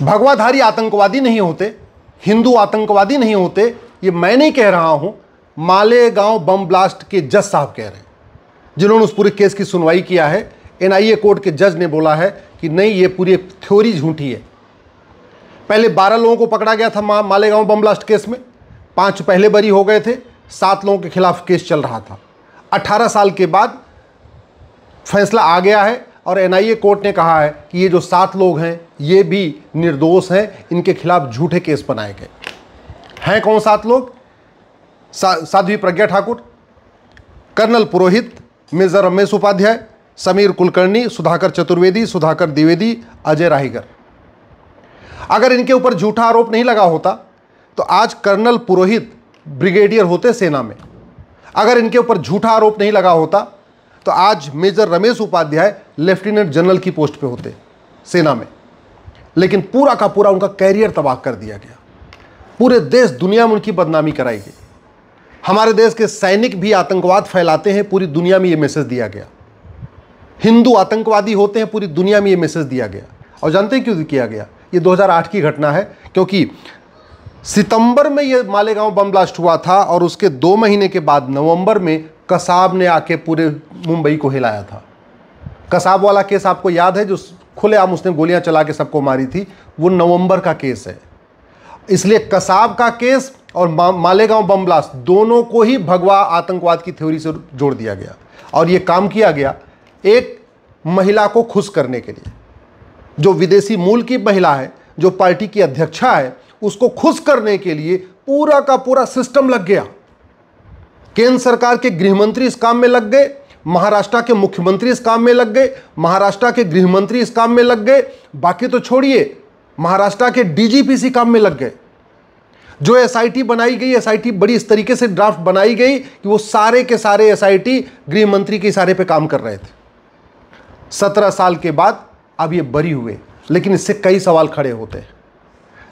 भगवाधारी आतंकवादी नहीं होते, हिंदू आतंकवादी नहीं होते, ये मैं नहीं कह रहा हूं, मालेगांव बम ब्लास्ट के जज साहब कह रहे हैं, जिन्होंने उस पूरे केस की सुनवाई किया है। एनआईए कोर्ट के जज ने बोला है कि नहीं, ये पूरी थ्योरी झूठी है। पहले 12 लोगों को पकड़ा गया था मालेगांव बम ब्लास्ट केस में, 5 पहले बरी हो गए थे, 7 लोगों के खिलाफ केस चल रहा था। 18 साल के बाद फैसला आ गया है और एनआईए कोर्ट ने कहा है कि ये जो 7 लोग हैं ये भी निर्दोष हैं, इनके खिलाफ झूठे केस बनाए गए हैं। कौन 7 लोग? साध्वी प्रज्ञा ठाकुर, कर्नल पुरोहित, मेजर रमेश उपाध्याय, समीर कुलकर्णी, सुधाकर चतुर्वेदी, सुधाकर द्विवेदी, अजय राहीगर। अगर इनके ऊपर झूठा आरोप नहीं लगा होता तो आज कर्नल पुरोहित ब्रिगेडियर होते सेना में। अगर इनके ऊपर झूठा आरोप नहीं लगा होता तो आज major Ramesh Upadhyay lieutenant general की पोस्ट पे होते सेना में। लेकिन पूरा का पूरा उनका कैरियर तबाह कर दिया गया, पूरे देश दुनिया में उनकी बदनामी कराई गई। हमारे देश के सैनिक भी आतंकवाद फैलाते हैं, पूरी दुनिया में ये मैसेज दिया गया। हिंदू आतंकवादी होते हैं, पूरी दुनिया में ये मैसेज दिया गया। और जानते हैं क्यों किया गया? ये 2008 की घटना है, क्योंकि सितंबर में ये मालेगांव बम ब्लास्ट हुआ था और उसके 2 महीने के बाद नवंबर में कसाब ने आके पूरे मुंबई को हिलाया था। कसाब वाला केस आपको याद है, जो खुलेआम उसने गोलियां चला के सबको मारी थी, वो नवंबर का केस है। इसलिए कसाब का केस और मालेगांव बम ब्लास्ट दोनों को ही भगवा आतंकवाद की थ्योरी से जोड़ दिया गया। और ये काम किया गया एक महिला को खुश करने के लिए, जो विदेशी मूल की महिला है, जो पार्टी की अध्यक्षा है, उसको खुश करने के लिए पूरा का पूरा सिस्टम लग गया। केंद्र सरकार के गृहमंत्री इस काम में लग गए, महाराष्ट्र के मुख्यमंत्री इस काम में लग गए, महाराष्ट्र के गृहमंत्री इस काम में लग गए, बाकी तो छोड़िए, महाराष्ट्र के डीजीपी इसी काम में लग गए। जो एसआईटी बनाई गई, एसआईटी बड़ी इस तरीके से ड्राफ्ट बनाई गई कि वो सारे के सारे एसआईटी गृहमंत्री के इशारे पे काम कर रहे थे। 17 साल के बाद अब ये बरी हुए, लेकिन इससे कई सवाल खड़े होते हैं।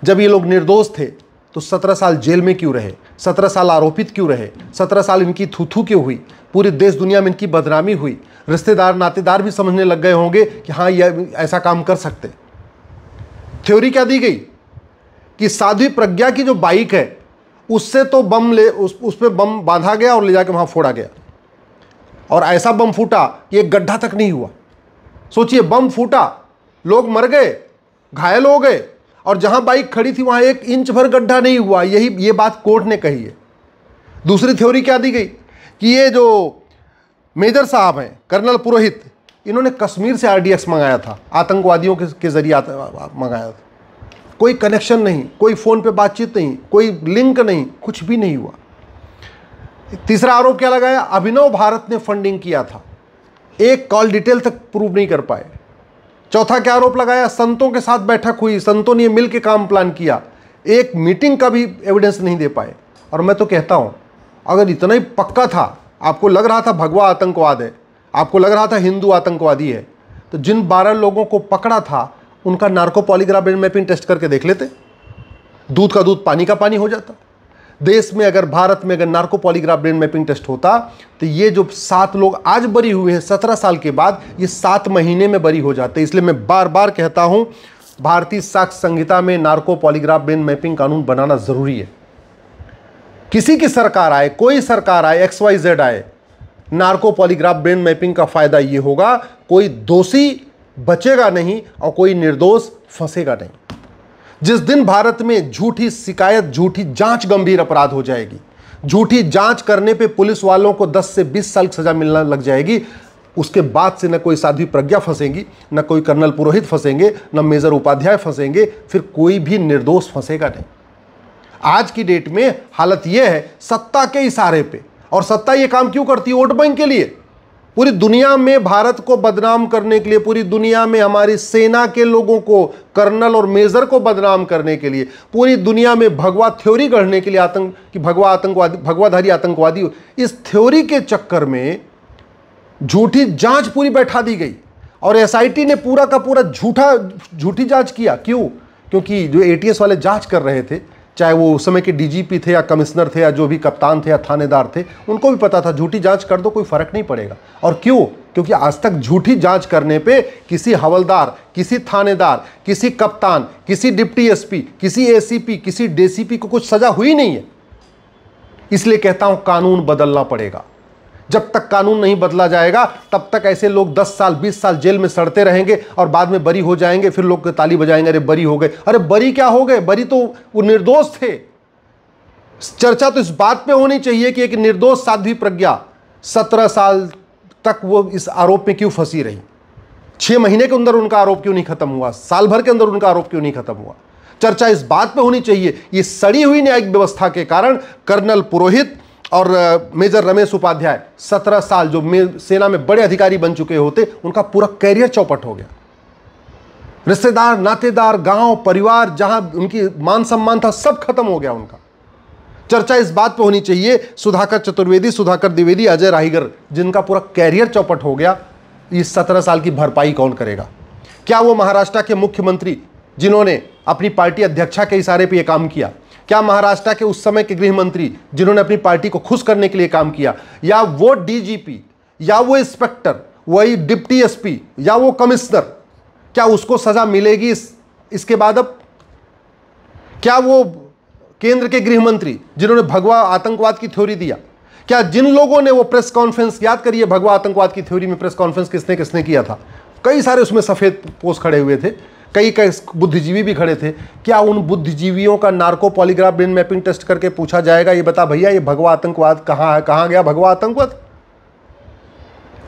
जब ये लोग निर्दोष थे तो 17 साल जेल में क्यों रहे? 17 साल आरोपित क्यों रहे? 17 साल इनकी थू क्यों हुई? पूरे देश दुनिया में इनकी बदनामी हुई। रिश्तेदार नातेदार भी समझने लग गए होंगे कि हाँ, ये ऐसा काम कर सकते। थ्योरी क्या दी गई कि साध्वी प्रज्ञा की जो बाइक है उससे तो बम उस पर बम बांधा गया और ले जाके वहाँ फोड़ा गया, और ऐसा बम फूटा कि एक गड्ढा तक नहीं हुआ। सोचिए, बम फूटा, लोग मर गए, घायल हो गए, और जहां बाइक खड़ी थी वहां 1 इंच भर गड्ढा नहीं हुआ। ये बात कोर्ट ने कही है। दूसरी थ्योरी क्या दी गई कि ये जो मेजर साहब हैं, कर्नल पुरोहित, इन्होंने कश्मीर से आरडीएक्स मंगाया था, आतंकवादियों के जरिए मंगाया था। कोई कनेक्शन नहीं, कोई फोन पे बातचीत नहीं, कोई लिंक नहीं, कुछ भी नहीं हुआ। तीसरा आरोप क्या लगाया? अभिनव भारत ने फंडिंग किया था, एक कॉल डिटेल तक प्रूव नहीं कर पाए। चौथा क्या आरोप लगाया? संतों के साथ बैठक हुई, संतों ने मिल के काम प्लान किया, एक मीटिंग का भी एविडेंस नहीं दे पाए। और मैं तो कहता हूं, अगर इतना ही पक्का था, आपको लग रहा था भगवा आतंकवाद है, आपको लग रहा था हिंदू आतंकवादी है, तो जिन 12 लोगों को पकड़ा था उनका narco polygraph brain mapping test करके देख लेते, दूध का दूध पानी का पानी हो जाता। देश में अगर, भारत में अगर narco polygraph brain mapping test होता तो ये जो 7 लोग आज बरी हुए हैं 17 साल के बाद, ये 7 महीने में बरी हो जाते। इसलिए मैं बार बार कहता हूं, भारतीय साक्ष्य संहिता में नार्को पॉलीग्राफ ब्रेन मैपिंग कानून बनाना जरूरी है। किसी की सरकार आए, कोई सरकार आए, XYZ आए, नार्को पॉलीग्राफ ब्रेन मैपिंग का फायदा ये होगा, कोई दोषी बचेगा नहीं और कोई निर्दोष फंसेगा नहीं। जिस दिन भारत में झूठी शिकायत, झूठी जांच गंभीर अपराध हो जाएगी, झूठी जांच करने पे पुलिस वालों को 10 से 20 साल की सजा मिलने लग जाएगी, उसके बाद से न कोई साध्वी प्रज्ञा फंसेगी, न कोई कर्नल पुरोहित फंसेंगे, न मेजर उपाध्याय फंसेंगे, फिर कोई भी निर्दोष फंसेगा नहीं। आज की डेट में हालत यह है, सत्ता के इशारे पे, और सत्ता ये काम क्यों करती है? वोट बैंक के लिए। पूरी दुनिया में भारत को बदनाम करने के लिए, पूरी दुनिया में हमारी सेना के लोगों को, कर्नल और मेजर को बदनाम करने के लिए, पूरी दुनिया में भगवा थ्योरी गढ़ने के लिए, भगवाधारी आतंकवादी, इस थ्योरी के चक्कर में झूठी जांच पूरी बैठा दी गई और एसआईटी ने पूरा का पूरा झूठी जांच किया। क्यों? क्योंकि जो एटीएस वाले जांच कर रहे थे, चाहे वो उस समय के डीजीपी थे या कमिश्नर थे या जो भी कप्तान थे या थानेदार थे, उनको भी पता था झूठी जांच कर दो, कोई फर्क नहीं पड़ेगा। और क्यों? क्योंकि आज तक झूठी जांच करने पे किसी हवलदार, किसी थानेदार, किसी कप्तान, किसी डिप्टी एसपी, किसी एसीपी, किसी डीसीपी को कुछ सजा हुई नहीं है। इसलिए कहता हूं कानून बदलना पड़ेगा। जब तक कानून नहीं बदला जाएगा तब तक ऐसे लोग 10 साल 20 साल जेल में सड़ते रहेंगे और बाद में बरी हो जाएंगे, फिर लोग ताली बजाएंगे, अरे बरी हो गए। अरे बरी क्या हो गए, बरी तो वो निर्दोष थे। चर्चा तो इस बात पे होनी चाहिए कि एक निर्दोष साध्वी प्रज्ञा 17 साल तक वो इस आरोप में क्यों फंसी रही, 6 महीने के अंदर उनका आरोप क्यों नहीं खत्म हुआ, साल भर के अंदर उनका आरोप क्यों नहीं खत्म हुआ। चर्चा इस बात पे होनी चाहिए। ये सड़ी हुई न्यायिक व्यवस्था के कारण कर्नल पुरोहित और मेजर रमेश उपाध्याय 17 साल जो सेना में बड़े अधिकारी बन चुके होते, उनका पूरा कैरियर चौपट हो गया। रिश्तेदार, नातेदार, गांव, परिवार, जहां उनकी मान सम्मान था, सब खत्म हो गया उनका। चर्चा इस बात पे होनी चाहिए सुधाकर चतुर्वेदी, सुधाकर द्विवेदी, अजय राहीगर, जिनका पूरा कैरियर चौपट हो गया, इस 17 साल की भरपाई कौन करेगा। क्या वो महाराष्ट्र के मुख्यमंत्री जिन्होंने अपनी पार्टी अध्यक्षा के इशारे पे ये काम किया, क्या महाराष्ट्र के उस समय के गृह मंत्री जिन्होंने अपनी पार्टी को खुश करने के लिए काम किया, या वो डीजीपी, या वो इंस्पेक्टर, वही डिप्टी एसपी, या वो कमिश्नर, क्या उसको सजा मिलेगी इसके बाद? अब क्या वो केंद्र के गृह मंत्री जिन्होंने भगवा आतंकवाद की थ्योरी दिया, क्या जिन लोगों ने वो प्रेस कॉन्फ्रेंस, याद करिए भगवा आतंकवाद की थ्योरी में प्रेस कॉन्फ्रेंस किसने किसने किया था, कई सारे उसमें सफेद पोस्ट खड़े हुए थे, कई बुद्धिजीवी भी खड़े थे। क्या उन बुद्धिजीवियों का narco polygraph brain mapping test करके पूछा जाएगा, ये बता भैया ये भगवा आतंकवाद कहाँ है, कहाँ गया भगवा आतंकवाद?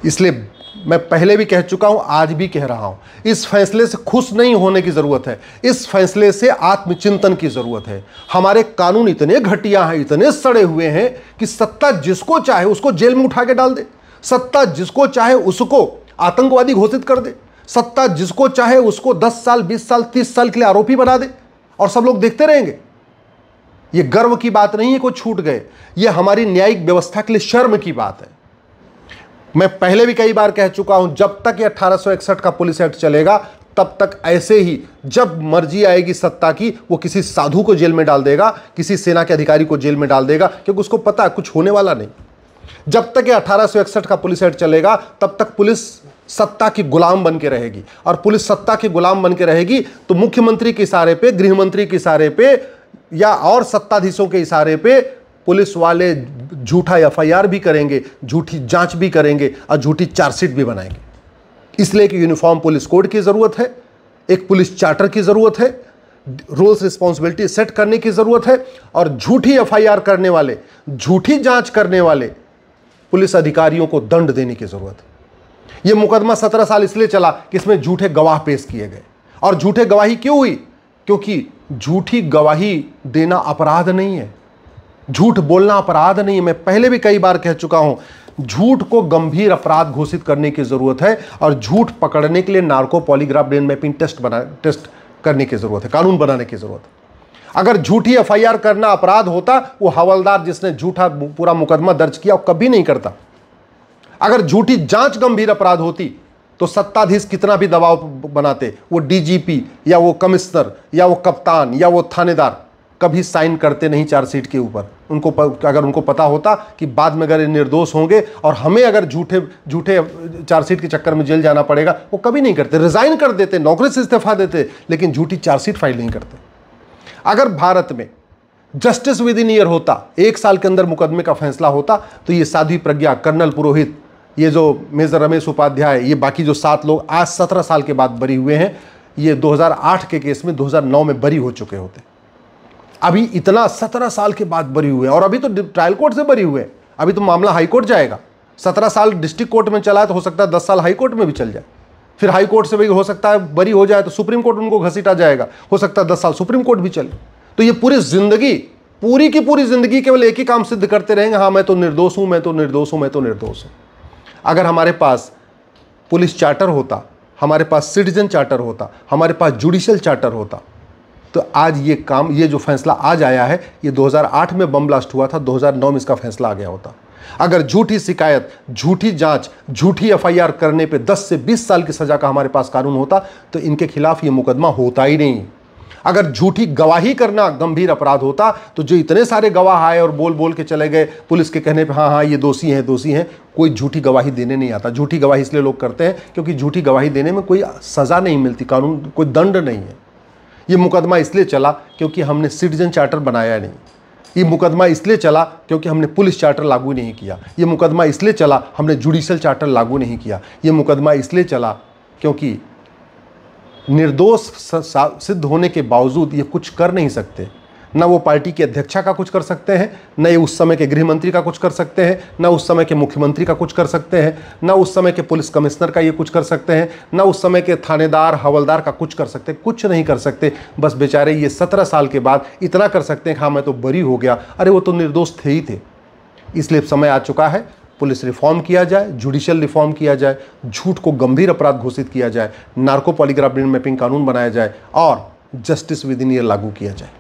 इसलिए मैं पहले भी कह चुका हूं, आज भी कह रहा हूं, इस फैसले से खुश नहीं होने की जरूरत है, इस फैसले से आत्मचिंतन की जरूरत है। हमारे कानून इतने घटिया हैं, इतने सड़े हुए हैं कि सत्ता जिसको चाहे उसको जेल में उठा के डाल दे, सत्ता जिसको चाहे उसको आतंकवादी घोषित कर दे, सत्ता जिसको चाहे उसको 10 साल 20 साल 30 साल के लिए आरोपी बना दे और सब लोग देखते रहेंगे। यह गर्व की बात नहीं है कोई छूट गए, यह हमारी न्यायिक व्यवस्था के लिए शर्म की बात है। मैं पहले भी कई बार कह चुका हूं, जब तक ये 1861 का पुलिस एक्ट चलेगा तब तक ऐसे ही, जब मर्जी आएगी सत्ता की, वो किसी साधु को जेल में डाल देगा, किसी सेना के अधिकारी को जेल में डाल देगा, क्योंकि उसको पता है कुछ होने वाला नहीं। जब तक ये 1861 का पुलिस एक्ट चलेगा तब तक पुलिस सत्ता की गुलाम बन के रहेगी, और पुलिस सत्ता की गुलाम बन के रहेगी तो मुख्यमंत्री के इशारे पे, गृह मंत्री के इशारे पे, या और सत्ताधीशों के इशारे पे पुलिस वाले झूठा एफआईआर भी करेंगे, झूठी जांच भी करेंगे और झूठी चार्जशीट भी बनाएंगे। इसलिए कि यूनिफॉर्म पुलिस कोड की जरूरत है, एक पुलिस चार्टर की जरूरत है, रोल्स रिस्पॉन्सिबिलिटी सेट करने की जरूरत है, और झूठी एफआईआर करने वाले, झूठी जांच करने वाले पुलिस अधिकारियों को दंड देने की जरूरत है। यह मुकदमा 17 साल इसलिए चला कि इसमें झूठे गवाह पेश किए गए, और झूठे गवाही क्यों हुई? क्योंकि झूठी गवाही देना अपराध नहीं है, झूठ बोलना अपराध नहीं है। मैं पहले भी कई बार कह चुका हूं, झूठ को गंभीर अपराध घोषित करने की जरूरत है, और झूठ पकड़ने के लिए narco polygraph brain mapping test करने की जरूरत है, कानून बनाने की जरूरत है। अगर झूठी एफआईआर करना अपराध होता, वो हवलदार जिसने झूठा पूरा मुकदमा दर्ज किया वो कभी नहीं करता। अगर झूठी जांच गंभीर अपराध होती तो सत्ताधीश कितना भी दबाव बनाते, वो डीजीपी या वो कमिश्नर या वो कप्तान या वो थानेदार कभी साइन करते नहीं चार्जशीट के ऊपर। अगर उनको पता होता कि बाद में अगर निर्दोष होंगे और हमें अगर झूठे चार्जशीट के चक्कर में जेल जाना पड़ेगा, वो कभी नहीं करते, रिजाइन कर देते, नौकरी से इस्तीफा देते, लेकिन झूठी चार्जशीट फाइल नहीं करते। अगर भारत में जस्टिस विद इन ईयर होता, 1 साल के अंदर मुकदमे का फैसला होता, तो ये साध्वी प्रज्ञा, कर्नल पुरोहित, ये जो मेजर रमेश उपाध्याय, ये बाकी जो 7 लोग आज 17 साल के बाद बरी हुए हैं, ये 2008 के केस में 2009 में बरी हो चुके होते। अभी इतना 17 साल के बाद बरी हुए, और अभी तो ट्रायल कोर्ट से बरी हुए, अभी तो मामला हाई कोर्ट जाएगा। 17 साल डिस्ट्रिक्ट कोर्ट में चला है तो हो सकता है 10 साल हाई कोर्ट में भी चल जाए, फिर हाई कोर्ट से भी हो सकता है बरी हो जाए तो सुप्रीम कोर्ट उनको घसीटा जाएगा, हो सकता है 10 साल सुप्रीम कोर्ट भी चले। तो ये पूरी जिंदगी, पूरी की पूरी जिंदगी केवल एक ही काम सिद्ध करते रहेंगे, हाँ मैं तो निर्दोष हूं, मैं तो निर्दोष हूं, मैं तो निर्दोष हूं। अगर हमारे पास पुलिस चार्टर होता, हमारे पास सिटीजन चार्टर होता, हमारे पास जुडिशियल चार्टर होता, तो आज ये काम, ये जो फैसला आज आया है, ये 2008 में बम ब्लास्ट हुआ था, 2009 में इसका फैसला आ गया होता। अगर झूठी शिकायत, झूठी जांच, झूठी एफआईआर करने पे 10 से 20 साल की सजा का हमारे पास कानून होता, तो इनके खिलाफ ये मुकदमा होता ही नहीं। अगर झूठी गवाही करना गंभीर अपराध होता तो जो इतने सारे गवाह आए और बोल बोल के चले गए पुलिस के कहने पे, हाँ हाँ ये दोषी हैं दोषी हैं, कोई झूठी गवाही देने नहीं आता। झूठी गवाही इसलिए लोग करते हैं क्योंकि झूठी गवाही देने में कोई सज़ा नहीं मिलती, कानून कोई दंड नहीं है। ये मुकदमा इसलिए चला क्योंकि हमने सिटीजन चार्टर बनाया नहीं। ये मुकदमा इसलिए चला क्योंकि हमने पुलिस चार्टर लागू नहीं किया। ये मुकदमा इसलिए चला हमने जुडिशल चार्टर लागू नहीं किया। ये मुकदमा इसलिए चला क्योंकि निर्दोष सिद्ध होने के बावजूद ये कुछ कर नहीं सकते। न वो पार्टी की अध्यक्षा का कुछ कर सकते हैं, न ये उस समय के गृह मंत्री का कुछ कर सकते हैं, न उस समय के मुख्यमंत्री का कुछ कर सकते हैं, न उस समय के पुलिस कमिश्नर का ये कुछ कर सकते हैं, न उस समय के थानेदार हवलदार का कुछ कर सकते, कुछ नहीं कर सकते। बस बेचारे ये 17 साल के बाद इतना कर सकते हैं, हाँ मैं तो बरी हो गया, अरे वो तो निर्दोष थे ही थे। इसलिए समय आ चुका है, पुलिस रिफॉर्म किया जाए, जुडिशियल रिफॉर्म किया जाए, झूठ को गंभीर अपराध घोषित किया जाए, नार्को पॉलीग्राफ ब्रेन मैपिंग कानून बनाया जाए और जस्टिस विद इन ईयर लागू किया जाए।